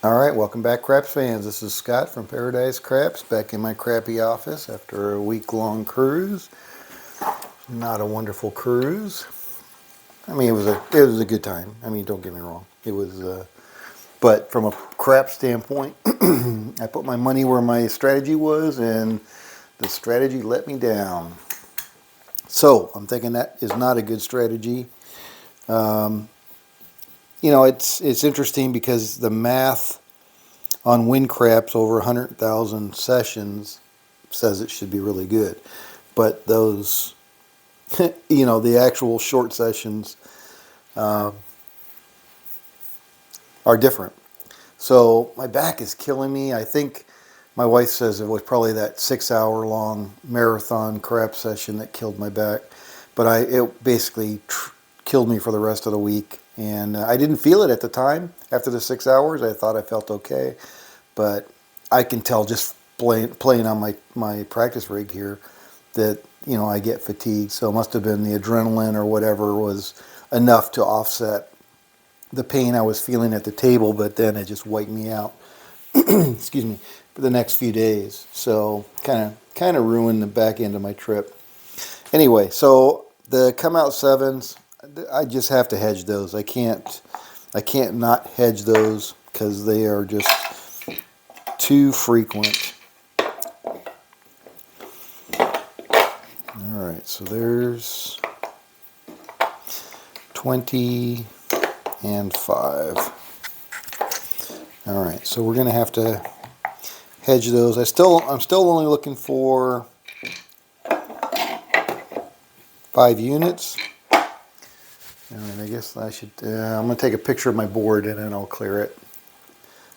All right, welcome back, Craps fans. This is Scott from Paradise Craps, back in my crappy office after a week-long cruise. Not a wonderful cruise. I mean, it was a good time. I mean, don't get me wrong. It was, but from a crap standpoint, I put my money where my strategy was, and the strategy let me down. So I'm thinking that is not a good strategy. It's interesting because the math on win craps over 100,000 sessions says it should be really good. But those, the actual short sessions are different. So my back is killing me. I think my wife says it was probably that 6 hour long marathon crap session that killed my back. But it basically killed me for the rest of the week. And I didn't feel it at the time. After the 6 hours, I thought I felt okay. But I can tell just playing on my practice rig here that, I get fatigued. So it must have been the adrenaline or whatever was enough to offset the pain I was feeling at the table, but then it just wiped me out. Excuse me, for the next few days. So kind of ruined the back end of my trip. Anyway, so the come out sevens, I just have to hedge those. I can't not hedge those because they are just too frequent. All right, so there's 20 and 5. All right, so we're gonna have to hedge those. I'm still only looking for 5 units. All right, I guess I should. I'm gonna take a picture of my board and then I'll clear it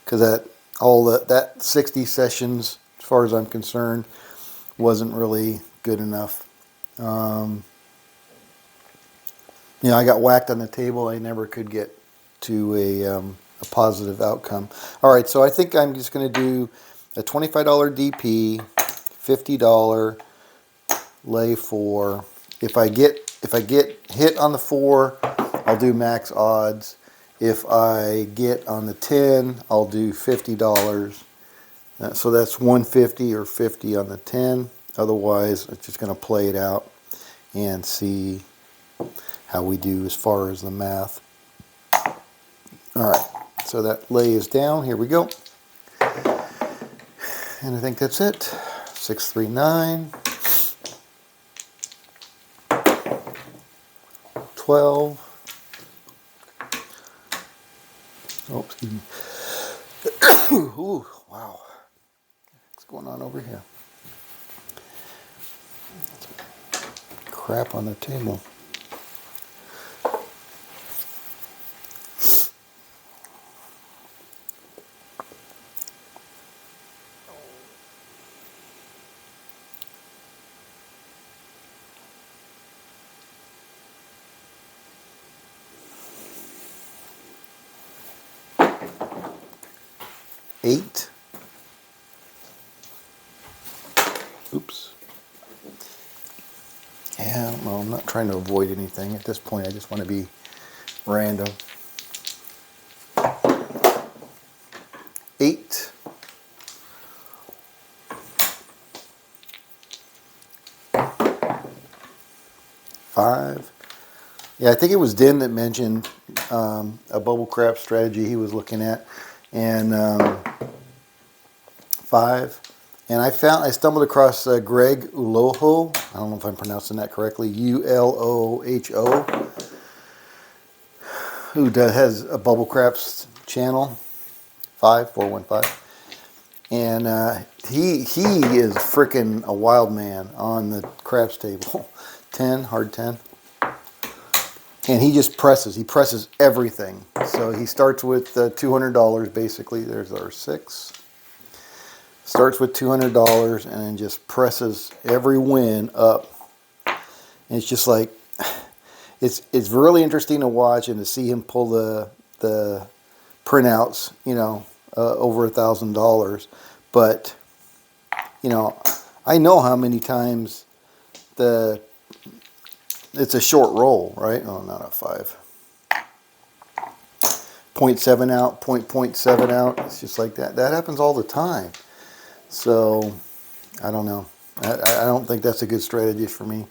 because that 60 sessions, as far as I'm concerned, wasn't really good enough. I got whacked on the table. I never could get to a positive outcome. All right, so I think I'm just going to do a $25 DP, $50 lay 4. If I get hit on the 4, I'll do max odds. If I get on the 10, I'll do $50. So that's 150 or 50 on the 10. Otherwise, it's just going to play it out and see how we do as far as the math. All right, so that lay is down. Here we go. And I think that's it. 639, 12. Oh, excuse me. Ooh, wow. What's going on over here? Crap on the table. Eight. Oops. Yeah, well, I'm not trying to avoid anything. At this point, I just want to be random. 8. 5. Yeah, I think it was Den that mentioned a bubble crap strategy he was looking at. And 5. And I stumbled across Greg Uloho. I don't know if I'm pronouncing that correctly. Uloho, who has a bubble craps channel, 5415. And he is freaking a wild man on the craps table. 10, hard 10. And he just presses. He presses everything. So he starts with $200 basically. There's our 6. Starts with $200 and then just presses every win up. And it's just like, it's really interesting to watch and to see him pull the printouts, over $1,000. But, I know how many times it's a short roll, right? Oh, not a 5. 0.7 out, 0.7 out. It's just like that. That happens all the time. So I don't know. I don't think that's a good strategy for me.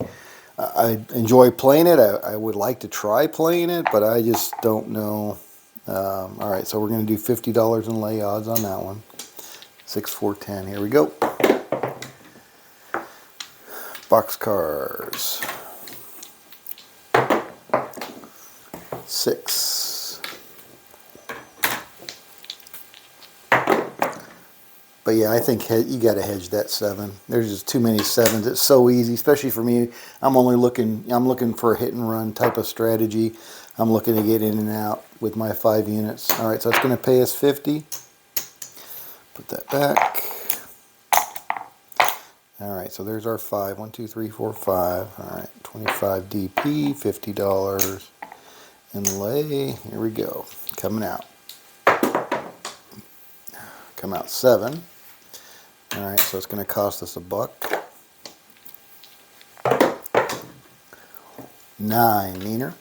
I enjoy playing it. I would like to try playing it, but I just don't know. All right, so we're going to do $50 in lay odds on that one. 6, 4, 10. Here we go. Boxcars. 6. But yeah, I think you got to hedge that 7. There's just too many 7s. It's so easy, especially for me. I'm looking for a hit and run type of strategy. I'm looking to get in and out with my 5 units. All right, so it's going to pay us 50. Put that back. All right, so there's our 5. 1, 2, 3, 4, 5. All right, 25 DP, $50 in lay. Here we go. Coming out. Come out 7. All right, so it's going to cost us $1. 9 meaner.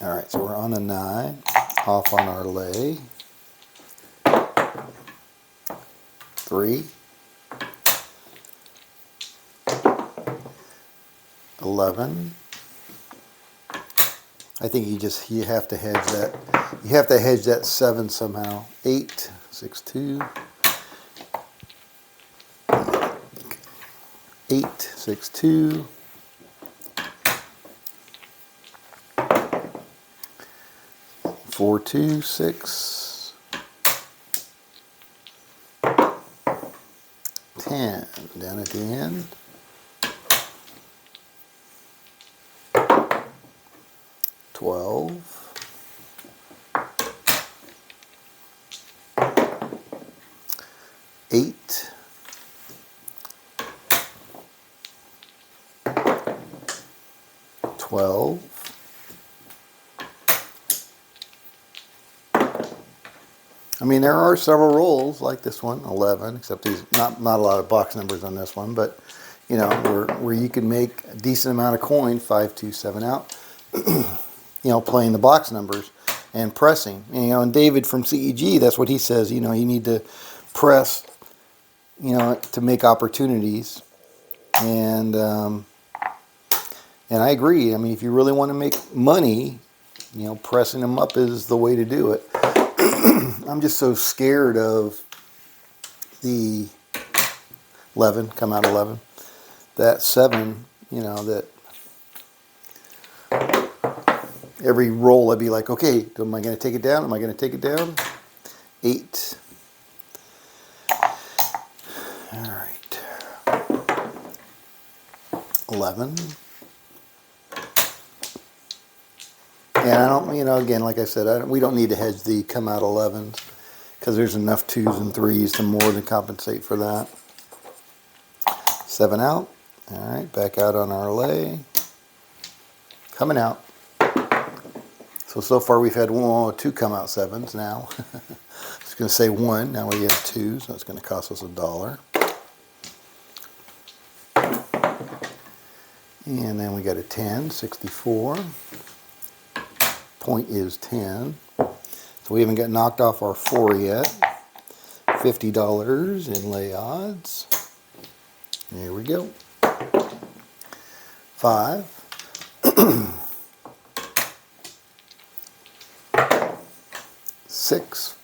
All right, so we're on a 9. Off on our lay. 3. 11. I think you have to hedge that. You have to hedge that 7 somehow. 8, 6, 2. 8, 6, 2. 4, 2, 6. 10 down at the end. 12. 8. 12. 12. I mean, there are several rolls like this one, 11, except these not a lot of box numbers on this one, but you know, where you can make a decent amount of coin, 5, 2, 7 out, you know, playing the box numbers and pressing. And, you know, and David from CEG, that's what he says, you know, you need to press, you know, to make opportunities. And I agree. I mean, if you really want to make money, you know, pressing them up is the way to do it. I'm just so scared of the 11, come out 11. That 7, you know, that every roll I'd be like, okay, am I going to take it down? Am I going to take it down? 8. All right. 11. And I don't, you know, again, like I said, we don't need to hedge the come out 11s because there's enough 2s and 3s to more than compensate for that. 7 out. All right, back out on our lay. Coming out. So far we've had 2 come out 7s now. I was going to say 1, now we have 2, so it's going to cost us $1. And then we got a 10, 64. Point is 10. So we haven't got knocked off our 4 yet. $50 in lay odds. Here we go. 5. 6.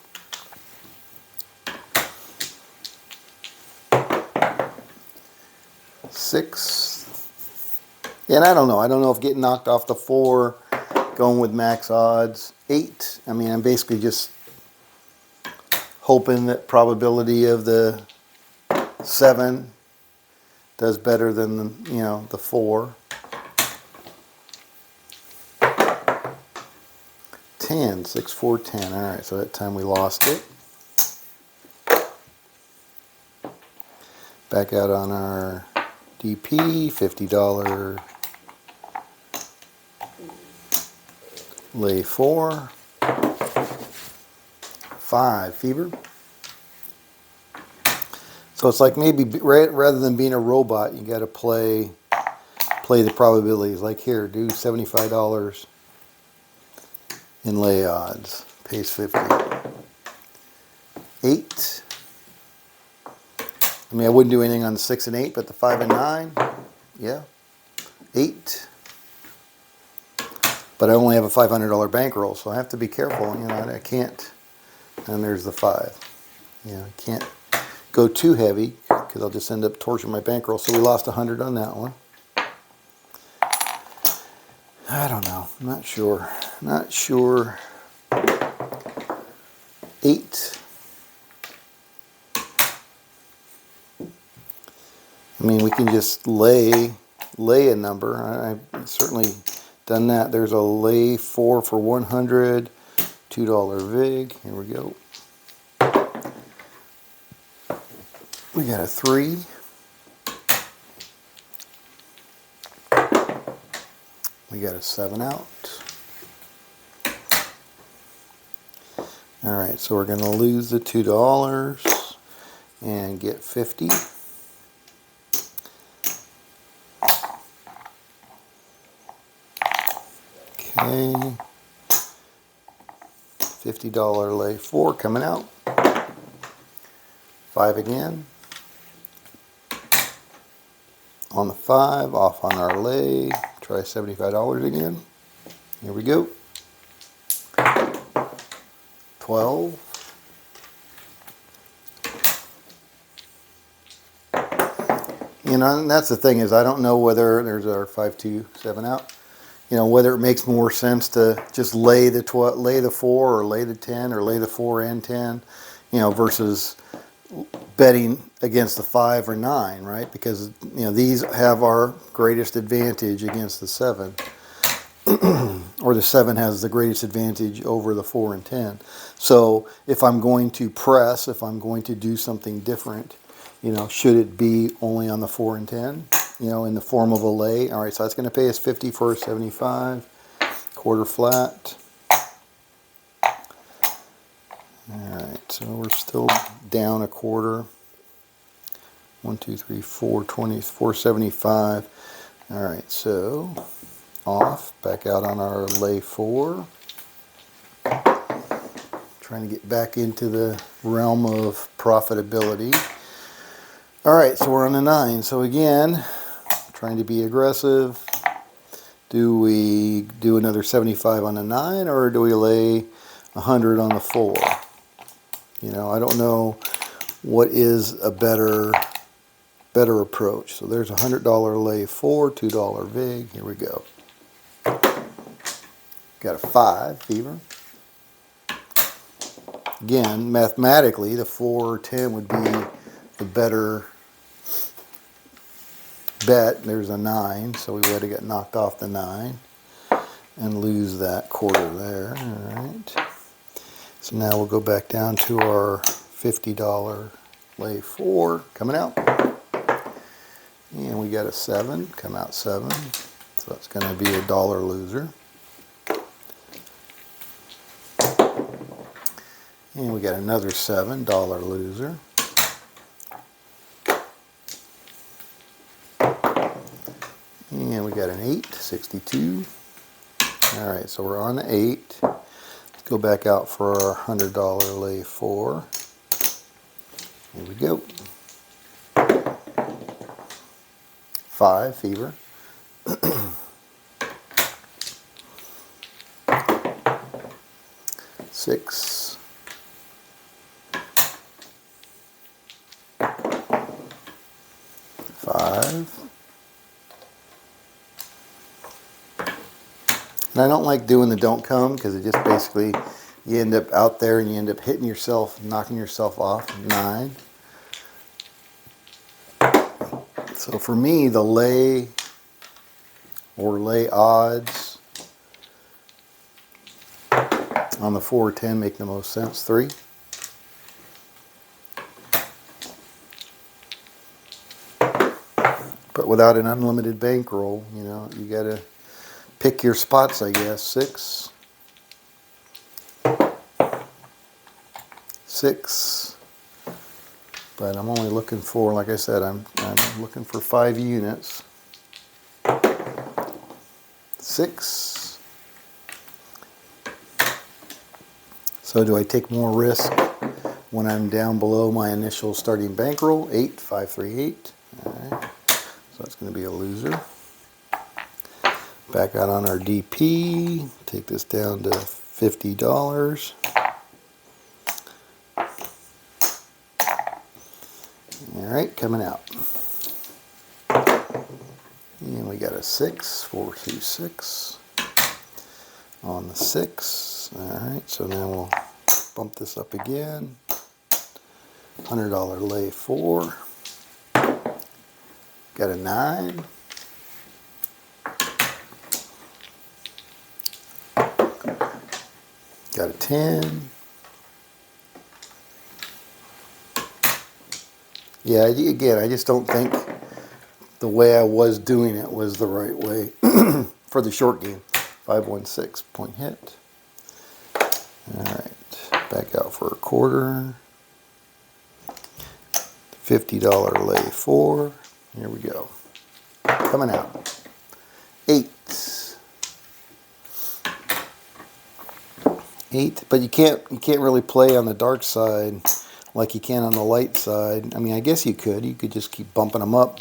6. And I don't know. I don't know if getting knocked off the 4, going with max odds. 8. I mean, I'm basically just hoping that probability of the 7 does better than the, you know, the 4. 10, 6, 4, 10. All right, so that time we lost it. Back out on our DP, $50. Lay 4. 5, fever. So it's like maybe rather than being a robot, you got to play the probabilities. Like here, do $75 in lay odds. Pays 50. 8. I mean, I wouldn't do anything on the 6 and 8, but the 5 and 9, yeah. 8. But I only have a $500 bankroll, so I have to be careful. You know, I can't. And there's the 5. You know, I can't go too heavy because I'll just end up torching my bankroll. So we lost 100 on that one. I don't know. I'm not sure. Not sure. 8. I mean, we can just lay a number. I've certainly done that. There's a lay 4 for 100, $2 vig. Here we go. We got a 3. We got a 7 out. All right, so we're going to lose the $2 and get 50. Okay. $50 lay 4 coming out. 5 again. On the 5, off on our lay. Try $75 again. Here we go. 12. You know, and that's the thing is I don't know whether there's our 5, 2, 7 out. You know, whether it makes more sense to just lay the 4 or lay the 10 or lay the 4 and 10, you know, versus betting against the 5 or 9, right? Because, you know, these have our greatest advantage against the 7. Or the 7 has the greatest advantage over the 4 and 10. So if I'm going to press, if I'm going to do something different, you know, should it be only on the 4 and 10, you know, in the form of a lay? All right, so that's going to pay us 50 for 75, quarter flat. All right, so we're still down a quarter. 1, 2, 3, 4, 20, 475. All right, so off, back out on our lay 4. Trying to get back into the realm of profitability. All right, so we're on the 9. So again, trying to be aggressive. Do we do another 75 on the 9 or do we lay 100 on the 4? You know, I don't know what is a better approach. So there's a $100 lay 4, $2 vig. Here we go. Got a 5 fever. Again, mathematically, the 4 or 10 would be the better bet. There's a 9, so we would have got knocked off the 9 and lose that quarter there. All right. So now we'll go back down to our $50 lay 4 coming out. And we got a 7, come out 7. So that's going to be a dollar loser. And we got another $7 loser. And we got an 8, 62. All right, so we're on the 8. Let's go back out for our $100 lay 4. Here we go. 5 fever. 6. 5. And I don't like doing the don't come because it just basically, you end up out there and you end up hitting yourself, knocking yourself off. 9. So for me, the lay or lay odds on the 4 or 10 make the most sense. 3. But without an unlimited bankroll, you know, you got to pick your spots, I guess. 6. 6. But I'm only looking for, like I said, I'm looking for 5 units. 6. So do I take more risk when I'm down below my initial starting bankroll? 8, 5, 3, 8. All right. So that's going to be a loser. Back out on our DP. Take this down to $50. All right, coming out. And we got a 6, 4, 2, 6 on the 6. All right, so now we'll bump this up again. $100 lay 4. Got a 9. Got a 10. Yeah, again, I just don't think the way I was doing it was the right way for the short game. 516 point hit. All right, back out for a quarter. $50 lay 4. Here we go. Coming out. 8. 8, but you can't really play on the dark side like you can on the light side. I mean, I guess you could just keep bumping them up,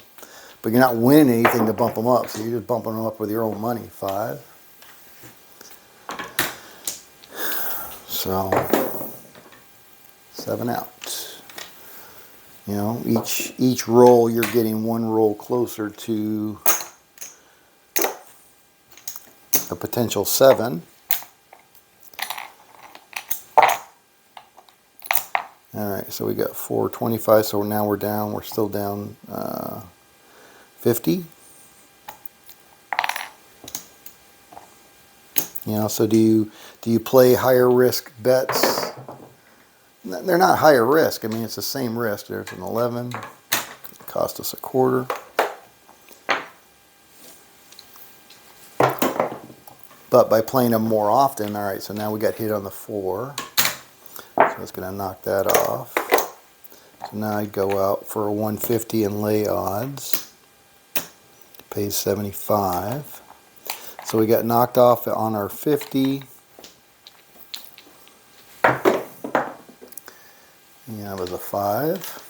but you're not winning anything to bump them up, so you're just bumping them up with your own money. 5. So 7 out. You know, each roll you're getting one roll closer to a potential 7. All right, so we got 425. So now we're down. We're still down 50. You know, so do you play higher risk bets? They're not higher risk. I mean, it's the same risk. There's an 11. It cost us a quarter. But by playing them more often, all right, so now we got hit on the 4. So it's going to knock that off. So now I go out for a 150 and lay odds. Pays 75. So we got knocked off on our 50. Yeah, it was a 5.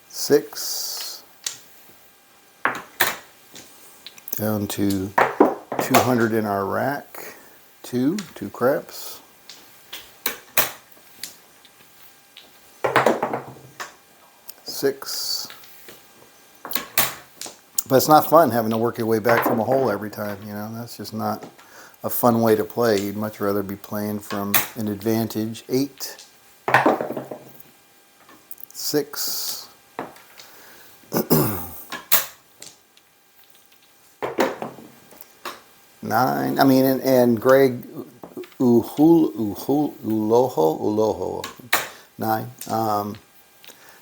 6. Down to 200 in our rack. 2 craps. 6. But it's not fun having to work your way back from a hole every time, you know. That's just not a fun way to play. You'd much rather be playing from an advantage. 8. 6. 9. I mean, and Greg Uloho 9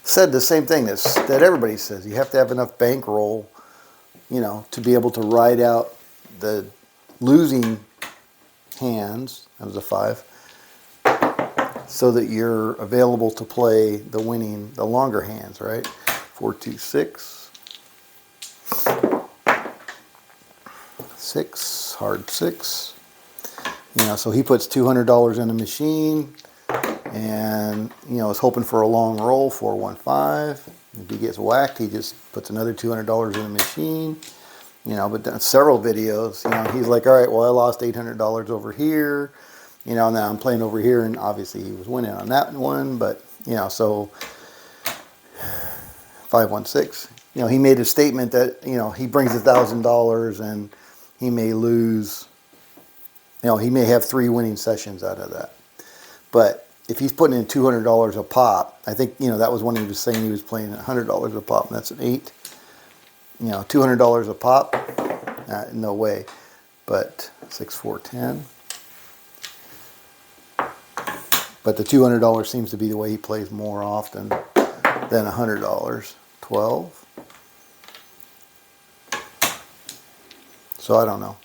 said the same thing that everybody says. You have to have enough bankroll, you know, to be able to ride out the losing hands. That was a 5. So that you're available to play the longer hands, right? 4, 2, 6. 6, hard 6. You know, so he puts $200 in a machine, and you know, is hoping for a long roll. 415. If he gets whacked, he just puts another $200 in the machine. You know, but then several videos, you know, he's like, all right, well, I lost $800 over here. You know, now I'm playing over here, and obviously he was winning on that one, but you know, so 516. You know, he made a statement that, you know, he brings $1,000 and he may lose, you know, he may have 3 winning sessions out of that. But if he's putting in $200 a pop, I think, you know, that was when he was saying he was playing $100 a pop, and that's an 8. You know, $200 a pop, no way. But 6, 4, 10. But the $200 seems to be the way he plays more often than $100. 12. So I don't know.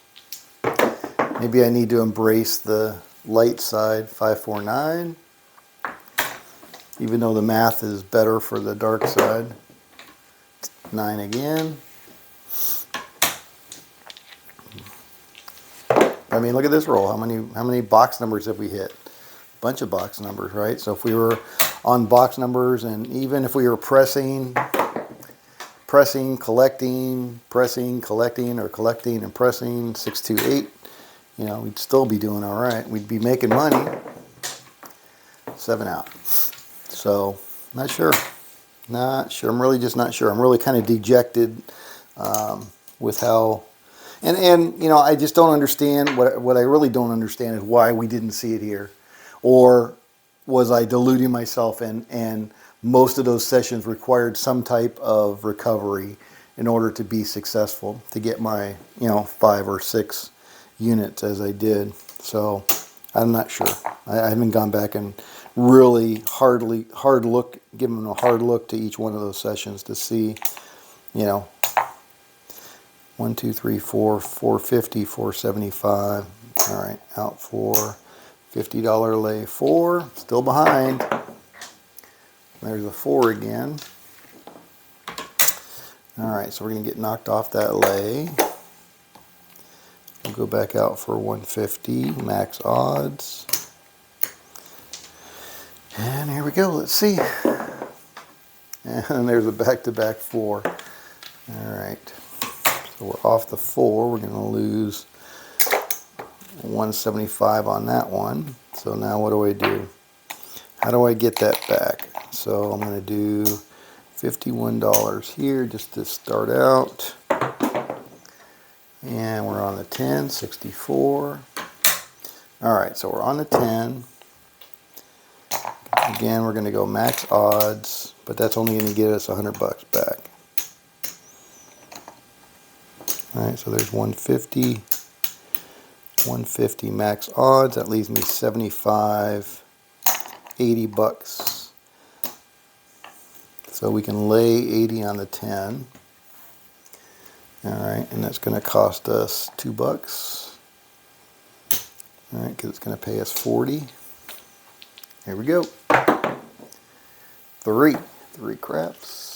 Maybe I need to embrace the light side. 5, 4, 9. Even though the math is better for the dark side. 9 again. I mean, look at this roll. How many box numbers have we hit? Bunch of box numbers, right? So if we were on box numbers, and even if we were pressing, collecting, or collecting and pressing 628, you know, we'd still be doing all right. We'd be making money. 7 out. So not sure. Not sure. I'm really just not sure. I'm really kind of dejected with how. And you know, I just don't understand. What I really don't understand is why we didn't see it here. Or was I deluding myself, and most of those sessions required some type of recovery in order to be successful, to get my, you know, 5 or 6 units as I did. So I'm not sure. I haven't gone back and really given them a hard look to each one of those sessions to see, you know, 1, 2, 3, 4, 450, 475. All right, out 4. $50 lay 4, still behind. There's a 4 again. All right, so we're going to get knocked off that lay. We'll go back out for 150, max odds. And here we go, let's see. And there's a back-to-back 4. All right, so we're off the 4. We're going to lose 175 on that one. So now what do? How do I get that back? So I'm going to do $51 here just to start out. And we're on the 10, 64. All right, so we're on the 10. Again, we're going to go max odds, but that's only going to get us $100 back. All right, so there's 150. 150 max odds. That leaves me 75, $80. So we can lay 80 on the 10. All right, and that's going to cost us $2. All right, because it's going to pay us 40. Here we go. 3 craps.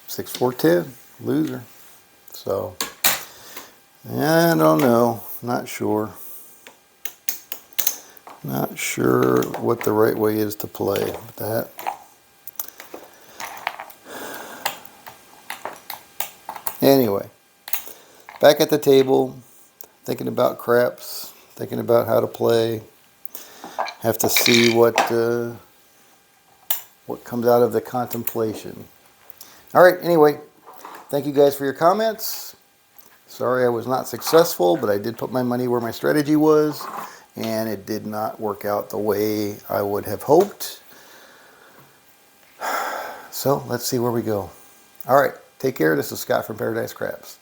6, 4, 10, loser. So, I don't know. Not sure. Not sure what the right way is to play with that. Anyway, back at the table, thinking about craps, thinking about how to play. Have to see what comes out of the contemplation. All right, anyway, thank you guys for your comments. Sorry I was not successful, but I did put my money where my strategy was, and it did not work out the way I would have hoped. So let's see where we go. All right, take care. This is Scott from Paradise Craps.